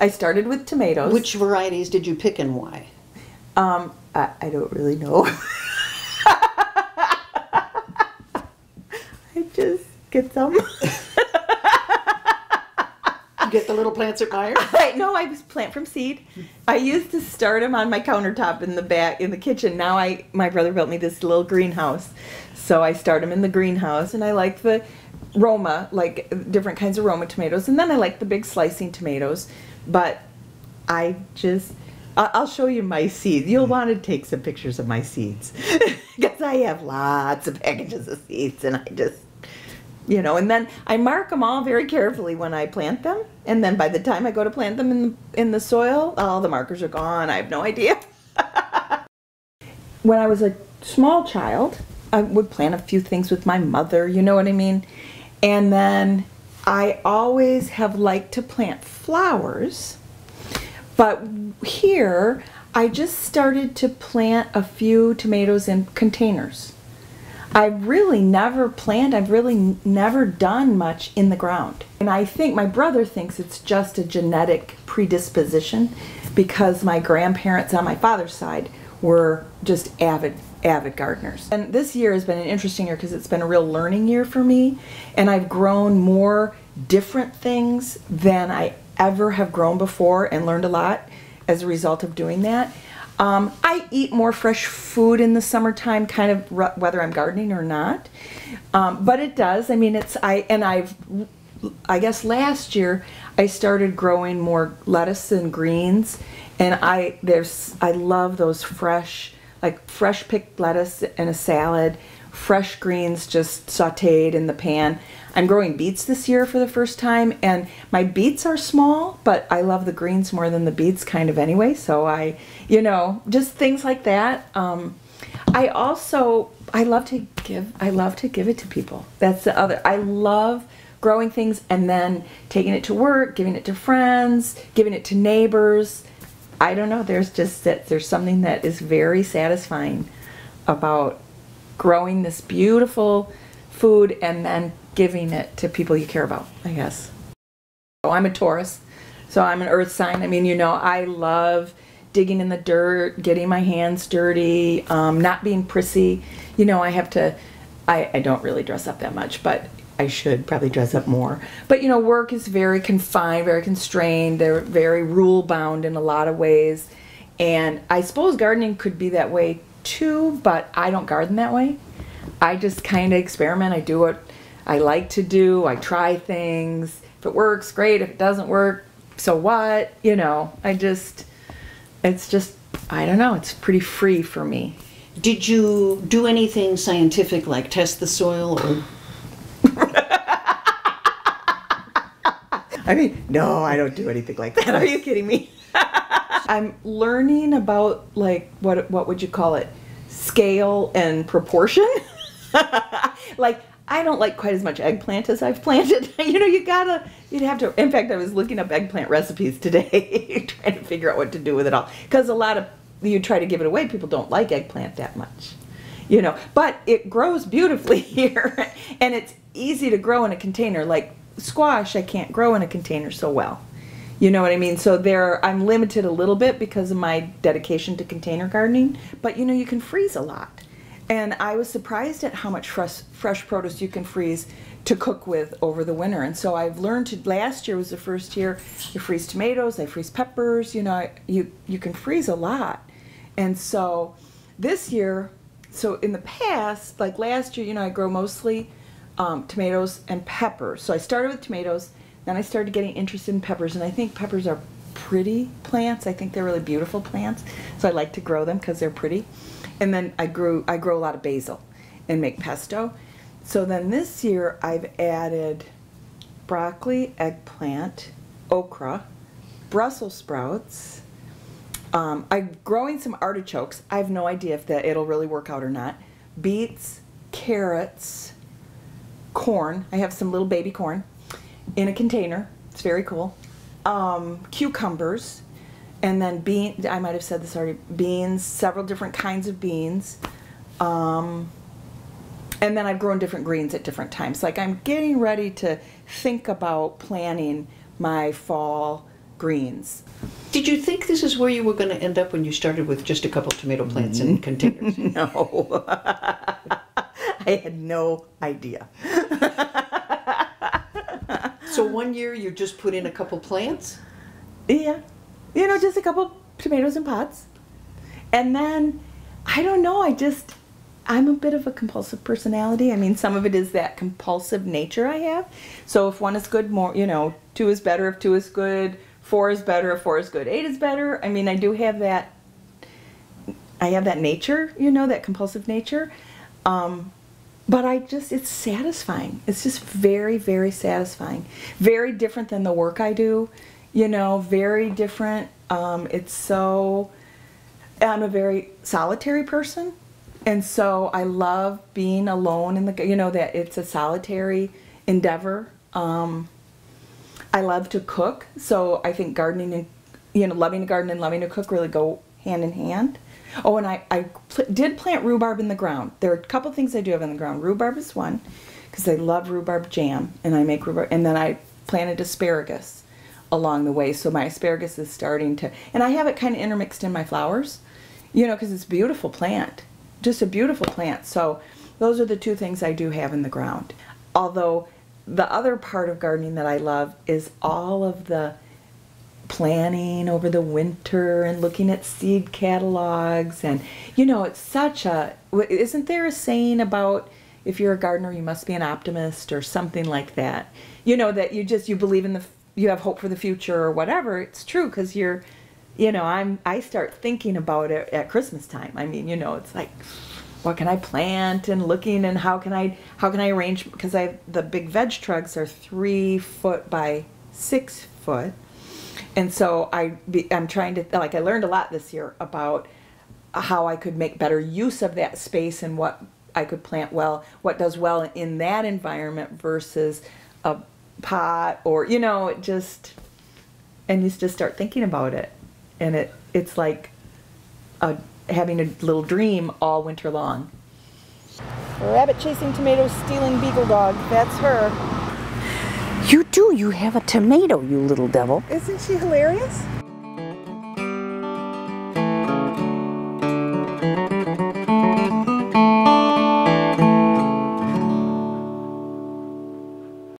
I started with tomatoes. Which varieties did you pick and why? I don't really know. I just get some. You get the little plants at Myers? No, I was plant from seed. I used to start them on my countertop in the back in the kitchen. Now my brother built me this little greenhouse, so I start them in the greenhouse, and I like the Roma, like different kinds of Roma tomatoes, and then I like the big slicing tomatoes. But I'll show you my seeds. You'll want to take some pictures of my seeds because I have lots of packages of seeds, and I just, and then I mark them all very carefully when I plant them, and then by the time I go to plant them in the soil, all the markers are gone. I have no idea. When I was a small child, I would plant a few things with my mother, you know what I mean? And then I always have liked to plant flowers, but here I just started to plant a few tomatoes in containers. I've really never done much in the ground. And I think my brother thinks it's just a genetic predisposition because my grandparents on my father's side were just avid gardeners. And this year has been an interesting year because it's been a real learning year for me, and I've grown more different things than I ever have grown before and learned a lot as a result of doing that. I eat more fresh food in the summertime, kind of whether I'm gardening or not. But it does. I mean, I guess last year I started growing more lettuce and greens, and I love those fresh picked lettuce in a salad, fresh greens just sauteed in the pan. I'm growing beets this year for the first time, and my beets are small, but I love the greens more than the beets kind of anyway, so just things like that. I love to give it to people. That's the other. I love growing things and then taking it to work, giving it to friends, giving it to neighbors. I don't know, there's something that is very satisfying about growing this beautiful food and then giving it to people you care about, I guess. So I'm a Taurus, so I'm an earth sign. I mean, I love digging in the dirt, getting my hands dirty, not being prissy. I don't really dress up that much, but I should probably dress up more. But work is very confined, very constrained. They're very rule bound in a lot of ways. And I suppose gardening could be that way too, but I don't garden that way. I just kind of experiment. I do what I like to do. I try things. If it works, great. If it doesn't work, so what? It's just, I don't know, it's pretty free for me. Did you do anything scientific, like test the soil or? I mean, no, I don't do anything like that. Are you kidding me? I'm learning about, like, what would you call it? Scale and proportion. Like, I don't like quite as much eggplant as I've planted. You'd have to, in fact, I was looking up eggplant recipes today, trying to figure out what to do with it all. Because a lot of, you try to give it away, people don't like eggplant that much. But it grows beautifully here. And it's easy to grow in a container. Like squash, I can't grow in a container so well. You know what I mean? So I'm limited a little bit because of my dedication to container gardening. But you can freeze a lot. And I was surprised at how much fresh produce you can freeze to cook with over the winter. And so I've learned to, last year was the first year, I freeze tomatoes, I freeze peppers, you can freeze a lot. And so this year, so in the past, like last year, I grow mostly tomatoes and peppers. So I started with tomatoes, then I started getting interested in peppers, and I think peppers are pretty plants. I think they're really beautiful plants. So I like to grow them because they're pretty. And then I grow a lot of basil and make pesto. So then this year I've added broccoli, eggplant, okra, Brussels sprouts. I'm growing some artichokes. I have no idea if it'll really work out or not. Beets, carrots, corn. I have some little baby corn in a container. It's very cool. Cucumbers. And then beans, I might have said this already, beans, several different kinds of beans. And then I've grown different greens at different times. Like I'm getting ready to think about planning my fall greens. Did you think this is where you were going to end up when you started with just a couple tomato plants in containers? No. I had no idea. So one year you just put in a couple plants? Yeah. You know, just a couple tomatoes in pots. And then, I don't know, I'm a bit of a compulsive personality. I mean, some of it is that compulsive nature I have. So if one is good, more, you know, 2 is better if 2 is good, 4 is better if 4 is good, 8 is better. I mean, I do have that, I have that nature, you know, that compulsive nature. But it's satisfying. It's just very, very satisfying. Very different than the work I do, you know, very different. I'm a very solitary person. And so I love being alone in the, you know, that it's a solitary endeavor. I love to cook. So I think gardening and, you know, loving to garden and loving to cook really go hand in hand. Oh, and I did plant rhubarb in the ground. There are a couple things I do have in the ground. Rhubarb is one, because I love rhubarb jam, and I make rhubarb. And then I planted asparagus along the way, so my asparagus is starting to, and I have it kind of intermixed in my flowers, you know, because it's a beautiful plant, just a beautiful plant. So those are the 2 things I do have in the ground. Although the other part of gardening that I love is all of the planning over the winter and looking at seed catalogs, and you know, it's such a, isn't there a saying about if you're a gardener you must be an optimist or something like that, you know, that you believe in you have hope for the future or whatever. It's true, because you know, I start thinking about it at Christmas time. I mean, you know, it's like, what can I plant, and looking, and how can I arrange, because the big veg trucks are 3 foot by 6 foot. And so I'm trying to, like, I learned a lot this year about how I could make better use of that space and what I could plant well, what does well in that environment versus a pot, or, you know, it just, and you just start thinking about it. And it's like having a little dream all winter long. Rabbit chasing tomatoes, stealing beagle dog, that's her. You have a tomato, you little devil. Isn't she hilarious?